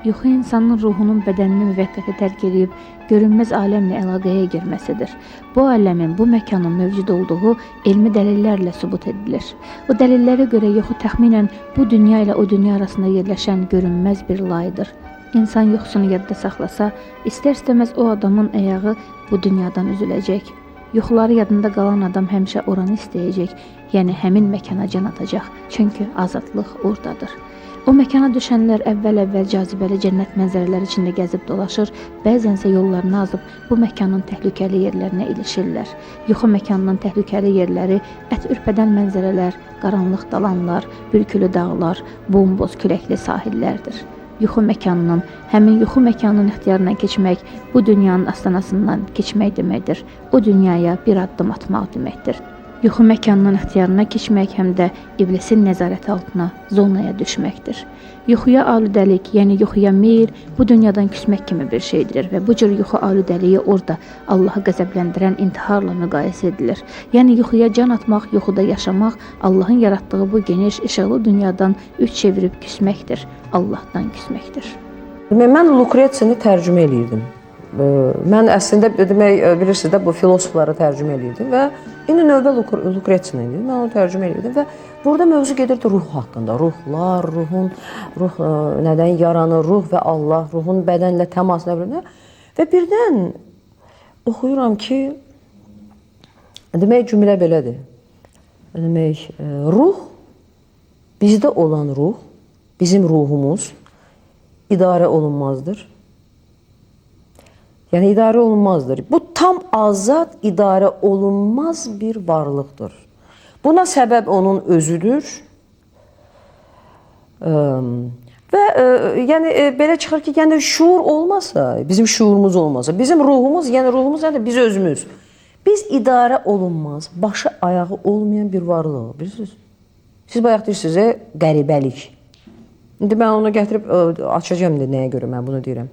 Yuxu insanın ruhunun bədənini müvəqqəti tərk edib görünməz aləmlə əlaqəyə girməsidir. Bu aləmin, bu məkanın mövcud olduğu elmi dəlillərlə sübut edilir. Bu dəlillərə görə yuxu təxminən bu dünya ilə o dünya arasında yerləşən görünməz bir laydır. İnsan yuxusunu yadda saxlasa, istər-istəməz o adamın ayağı bu dünyadan üzüləcək. Yuxuları yadında qalan adam həmişə oranı istəyəcək, yəni həmin məkana can atacaq. Çünki azadlıq oradadır. O məkana düşənlər əvvəl-əvvəl cazibəli cənnət mənzərələri içində gəzib dolaşır, bəzənsə yollarını azıb bu məkanın təhlükəli yerlərinə ilişirlər. Yuxu məkanının təhlükəli yerləri ət ürpədən mənzərələr, qaranlıq dalanlar, bürkülü dağlar, bomboz küləkli sahillərdir. Yuxu məkanının, həmin yuxu məkanının ixtiyarından keçmək bu dünyanın astanasından keçmək deməkdir. O dünyaya bir addım atmaq deməkdir. Yuxu məkanının ixtiyarına keçmək həm də iblisin nəzarəti altına, zonaya düşməkdir. Yuxuya aludəlik, yəni yuxuya meyl bu dünyadan küsmək kimi bir şeydir və bu cür yuxu aludəliyi orada Allahı qəzəbləndirən intiharla müqayisə edilir. Yəni yuxuya can atmaq, yuxuda yaşamaq Allahın yaratdığı bu geniş, işıqlı dünyadan üç çevirib küsməkdir, Allahdan küsməkdir. Mən Lukretini tərcümə edirdim. Mən əslində demək bilirsiniz də bu filosofları tərcümə edirdim və indi növbə Lukretini idi. Mən onu tərcümə edirdim və burada mövzu gedirdi ruh haqqında. Ruhlar, ruh nədən yaranır, ruh və Allah, ruhun bədənlə təması nə bilir. Və birdən oxuyuram ki, demək cümlə belədir. Demək ruh, bizdə olan ruh, bizim ruhumuz idarə olunmazdır. Yəni idarə olunmazdır. Bu tam azad, idarə olunmaz bir varlıqdır. Buna səbəb onun özüdür. Və yəni belə çıxır ki, yəni şuur olmasa, bizim şuurumuz olmasa, bizim ruhumuz, yəni ruhumuz nədir? Biz özümüz. Biz idarə olunmaz, başı ayağı olmayan bir varlıq, bilirsiniz? Siz bayaq deyirsiniz, qəribəlik. İndi mən onu gətirib açacağım nəyə görə mən bunu deyirəm.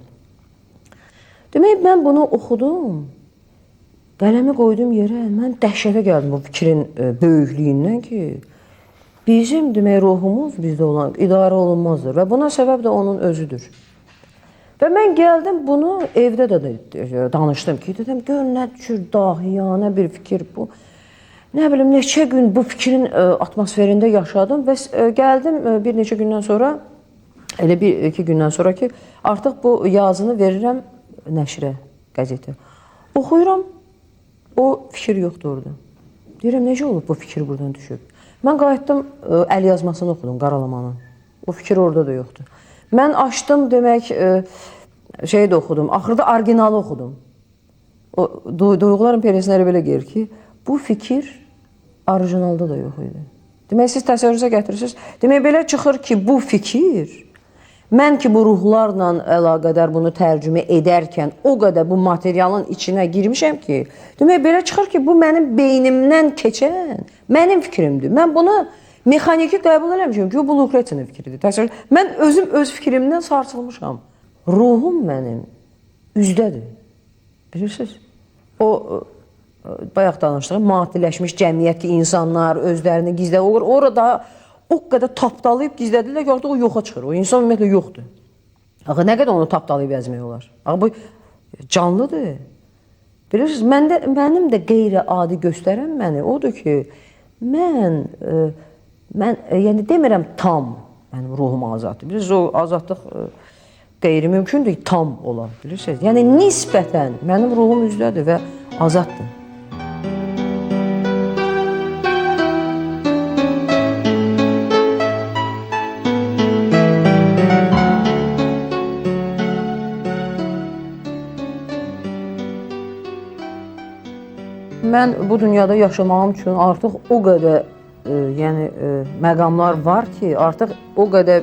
Demək, mən bunu oxudum. Qələmi qoydum yerə. Mən dəhşətə gəldim bu fikrin böyüklüyündən ki, bizim demək ruhumuz bizdə olan idarə olunmazdır və buna səbəb də onun özüdür. Və mən gəldim bunu evdə də danışdım ki, dedim gör nə cür dahiyanə bir fikir bu. Nə bilim neçə gün bu fikrin atmosferində yaşadım və gəldim bir neçə gündən sonra, elə bir-iki gündən sonra ki, artıq bu yazını verirəm nəşrə, qəzetə. Oxuyuram, o fikir yoxdur orada. Deyirəm, necə olub bu fikir buradan düşüb? Mən qayıtdım, əl yazmasını oxudum, qaralamanın. O fikir orada da yoxdur. Mən açdım, demək, şeyi də oxudum, axırda orijinalı oxudum. Duyğuların peresləri belə gelir ki, bu fikir orijinalda da yox idi. Demək, siz təsəvvürünüzə gətirirsiniz. Demək, belə çıxır ki, bu fikir, mən ki, bu ruhlarla əlaqədar bunu tərcümə edərkən o qədər bu materialın içinə girmişəm ki, demək, belə çıxır ki, bu mənim beynimdən keçən, mənim fikrimdir. Mən bunu mexaniki qəbul eləmişəm ki, bu Lukretinin fikridir. Təsəvvür, mən özüm öz fikrimdən sarsılmışam. Ruhum mənim üzdədir. Bilirsiniz? O, bayaq danışdığım, maddiləşmiş cəmiyyət ki, insanlar özlərini gizlə olur. Orada o qədər tapdalayıb gizlədirlər ki, artıq o yoxa çıxır. O insan ümumiyyətlə yoxdur. Axı, nə qədər onu tapdalayıb əzmək olar? Axı, bu canlıdır. Bilirsiniz, mənim də qeyri-adi göstərən məni odur ki, mən yəni demirəm tam, mənim ruhum azaddır. Bilirsiniz, o azadlıq qeyri-mümkündür, tam ola, bilirsiniz. Yəni, nisbətən mənim ruhum üzdədir və azaddır. Mən bu dünyada yaşamağım üçün artıq o qədər məqamlar var ki, artıq o qədər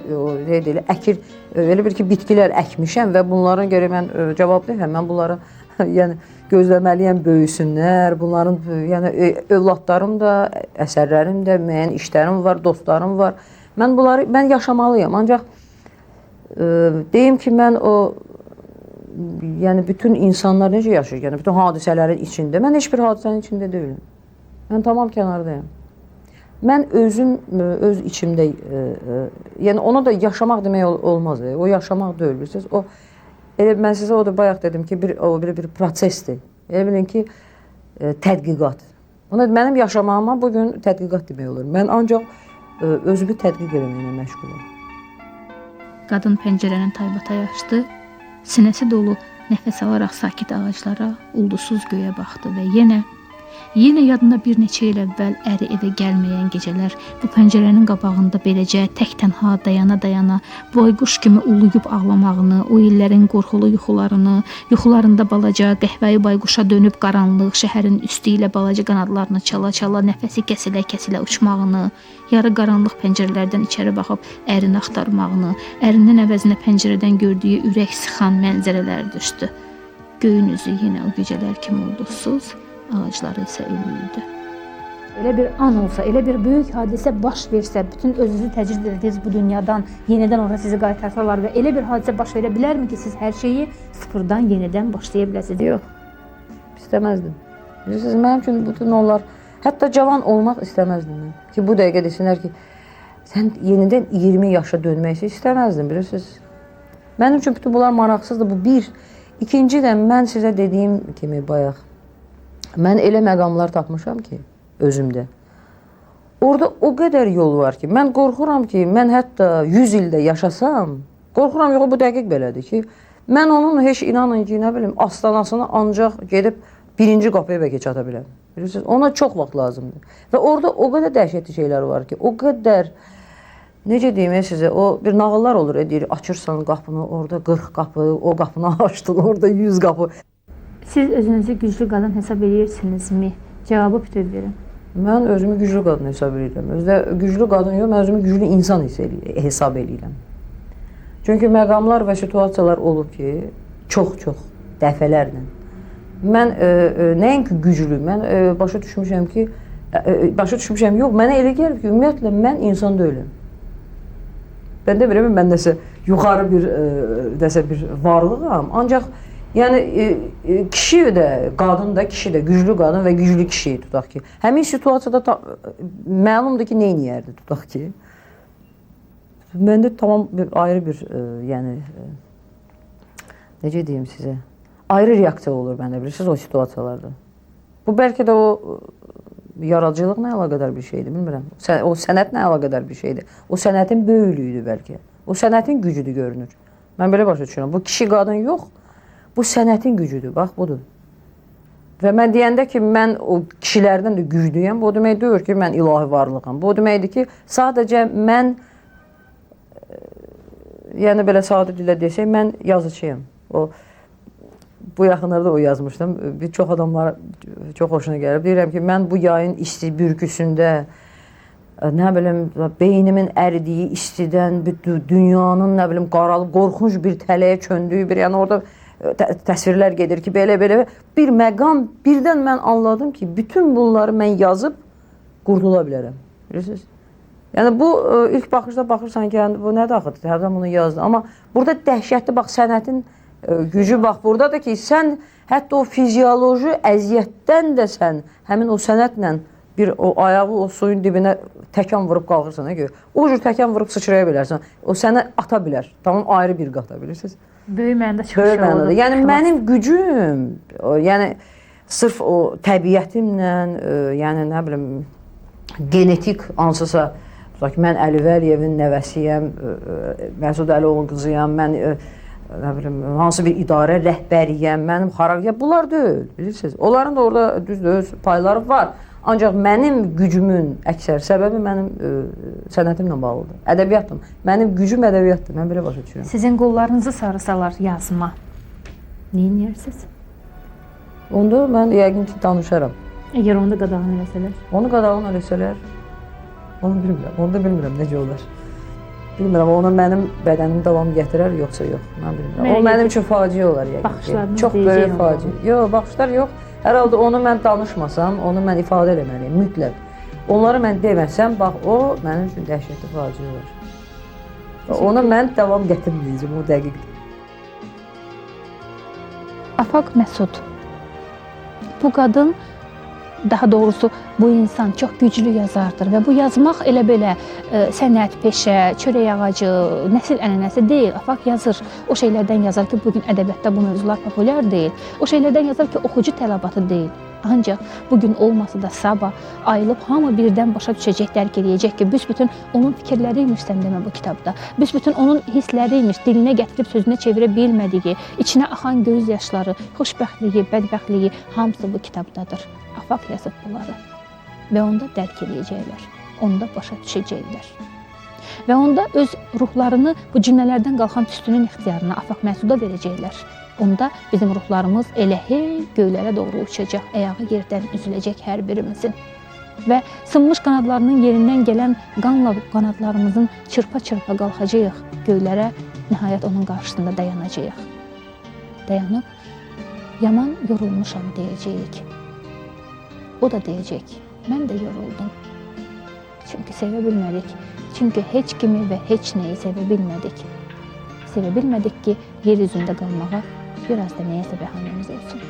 əkir, elə bir ki, bitkilər əkmişəm və bunların görə mən cavabdayım. Mən bunları gözləməliyəm, böyüsünlər. Bunların övladlarım da, əsərlərim də, müəyyən işlərim var, dostlarım var. Mən yaşamalıyam. Ancaq deyim ki, mən o bütün insanlar necə yaşayır, bütün hadisələrin içində. Mən heç bir hadisənin içində deyiləm. Mən tamam kənardayım. Mən özüm, öz içimdə, yəni ona da yaşamaq demək olmaz. O yaşamaq deyil, bilirsiniz. Mən sizə o da bayaq dedim ki, bir prosesdir. Elə bilin ki, tədqiqat. Mənim yaşamağıma bugün tədqiqat demək olur. Mən ancaq özümü tədqiq eləməklə məşğulum. Qadın pəncərənin taybatay açdı. Sinəsi dolu nəfəs alaraq sakit ağaclara, ulduzsuz göyə baxdı və yenə yadına bir neçə il əvvəl əri evə gəlməyən gecələr bu pəncərənin qabağında beləcə tək-tənha dayana-dayana boyquş kimi uluyub ağlamağını, o illərin qorxulu yuxularında balaca qəhvəyi bayquşa dönüb qaranlıq şəhərin üstü ilə balaca qanadlarını çala-çala nəfəsi kəsilə-kəsilə uçmağını, yarı qaranlıq pəncərələrdən içəri baxıb ərini axtarmağını, ərinin əvəzinə pəncərədən gördüyü ürək sıxan mənzərələr düşdü. Göyün üzü yenə o gecələr kimi ulduzsuz, ağacları isə ölüydü. Elə bir an olsa, elə bir böyük hadisə baş versə, bütün özünüzü təcrid ediniz bu dünyadan, yenidən ora sizi qaytarsalar və elə bir hadisə baş verə bilərmi ki, siz hər şeyi sıfırdan yenidən başlaya biləsiniz? Yox, istəməzdim. Bilirsiniz, mənim üçün bütün onlar, hətta cavan olmaq istəməzdim mən. Ki, bu dəqiqə desinlər ki, sən yenidən 20 yaşa dönmək istəməzdim, bilirsiniz. Mənim üçün bütün bunlar maraqsızdır, bu bir. İkinci də mən sizə dediyim kimi bayaq, mən elə məqamlar tapmışam ki, özümdə. Orada o qədər yol var ki, mən qorxuram ki, mən hətta 100 ildə yaşasam, qorxuram yox, bu dəqiq belədir ki, mən onun heç inanın ki, nə bilim, astanasına ancaq gedib birinci qapıya bəlkə çata biləm. Bilirsiniz, ona çox vaxt lazımdır. Və orada o qədər dəhşətli şeylər var ki, o qədər, necə deyim sizə, o bir nağıllar olur, deyir, açırsan qapını, orada 40 qapı, o qapını açdın, orada 100 qapı. Siz özünüzü güclü qadın hesab edirsinizmi? Cavabı bütöv verin. Mən özümü güclü qadın hesab edirəm. Özdə güclü qadın yox, mən özümü güclü insan hesab edirəm. Çünki məqamlar və situasiyalar olub ki, çox dəfələrlə. Mən nəinki güclü, mən başa düşmüşəm ki, yox, mənə elə gəlir ki, ümumiyyətlə mən insan deyiləm. Mən də bilirəm, mən nəsə yuxarı bir varlığam, ancaq Yəni kişi də, qadın da, kişi də, güclü qadın və güclü kişi tutaq ki. Həmin situasiyada məlumdur ki, nə edərdi tutaq ki. Məndə tamam ayrı bir, yəni necə deyim sizə? Ayrı reaksiya olur məndə, bilirsiniz, o situasiyalarda. Bu bəlkə də o yaradıcılıqla əlaqədar bir şeydir, bilmirəm. O sənətlə əlaqədar bir şeydir. O sənətin böyüklüyüdür bəlkə. O sənətin gücüdür görünür. Mən belə başa düşürəm. Bu kişi qadın yox, bu sənətin gücüdür. Bax budur. Və mən deyəndə ki, mən o kişilərdən də güclüyəm, bu demək deyil ki, mən ilahi varlığam. Bu deməkdir ki, sadəcə mən yəni belə sadə dillə desək, mən yazıçıyam. Bu yaxınlarda o yazmışdım. Bir çox adamlar çox xoşuna gəlib. Deyirəm ki, mən bu yayın isti bürküsündə, nə bilim, beynimin əridiyi istidən, dünyanın, nə bilim, qaralıb, qorxunc bir tələyə çöndüyü bir, yəni orada təsvirlər gedir ki, belə-belə bir məqam, birdən mən anladım ki, bütün bunları mən yazıb qurtula bilərəm. Bilirsiniz? Yəni bu ilk baxışda baxırsan ki, yəni, bu nədir axı? Hərdən bunu yazdı. Amma burada dəhşətli, bax, sənətin gücü bax buradadır ki, sən hətta o fizioloji əziyyətdən də sən həmin o sənətlə bir o ayağı o suyun dibinə təkan vurub qalxırsan. O cür təkan vurub sıçraya bilərsən. O səni ata bilər. Tamam ayrı bir qata bilirsiniz. Böyük mənada çıxış oldu. Yəni mənim gücüm, yəni sırf o təbiətimlə, yəni nə bilim genetik hansısa, tutaq ki, mən Əli Vəliyevin nəvəsiyəm, Məsud Əlioğlu qızıyam, mən nə bilim hansı bir idarə rəhbəriyəm, mənim xarakterim, bunlar deyil, bilirsiniz. Onların da orada düzdür, öz payları var. Ancaq mənim gücümün əksər səbəbi mənim sənətimlə bağlıdır. Ədəbiyyatım. Mənim gücüm ədəbiyyatdır. Mən belə başa düşürəm. Sizin qollarınızı sarısalar yazma, nə edirsiniz? Onda mən yəqin ki, danışaram. Əgər onu da qadağan eləsələr? Onu qadağan eləsələr, onu bilmirəm. Onu da bilmirəm necə olar. Bilmirəm, onu mənim bədənim davam gətirər, yoxsa yox. Mən bilmirəm. O mənim üçün faciə olar yəqin ki. Baxışlarınız çox böyük faciə. Yox, baxışlar yox. Hər halda onu mən danışmasam, onu mən ifadə eləməliyim, mütləq. Onları mən deməsəm, bax, o mənim üçün dəhşətli faciə olar. Ona mən davam gətirməyəcəm, o dəqiqdir. Afaq Məsud. Bu qadın, daha doğrusu bu insan çox güclü yazardır və bu yazmaq elə belə sənət, peşə, çörək ağacı, nəsil ənənəsi deyil. Afaq yazır. O şeylərdən yazar ki, bugün ədəbiyyatda bu mövzular populyar deyil. O şeylərdən yazar ki, oxucu tələbatı deyil. Ancaq bugün olmasa da sabah ayılıb hamı birdən başa düşəcək, dərk edəcək ki, büsbütün onun fikirləri imiş sən demə bu kitabda. Büsbütün onun hissləri imiş, dilinə gətirib sözünə çevirə bilmədiyi, içinə axan göz yaşları, xoşbəxtliyi, bədbəxtliyi hamısı bu kitabdadır. Afaq yazıb bunları və onda dərk edəcəklər, onda başa düşəcəklər. Və onda öz ruhlarını bu cümlələrdən qalxan tüstünün ixtiyarına Afaq Məsuda verəcəklər. Onda bizim ruhlarımız elə hey göylərə doğru uçacaq, ayağı yerdən üzüləcək hər birimizin. Və sınmış qanadlarının yerindən gələn qanla qanadlarımızın çırpa-çırpa qalxacağıq, göylərə nəhayət onun qarşısında dayanacağıq. Dayanıb, yaman yorulmuşam deyəcəyik. O da deyəcək, mən də yoruldum. Çünki sevə bilmədik, çünki heç kimi və heç nəyi sevə bilmədik. Sevə bilmədik ki, yer üzündə qalmağa biraz da nəyəsə bəhanəmiz olsun.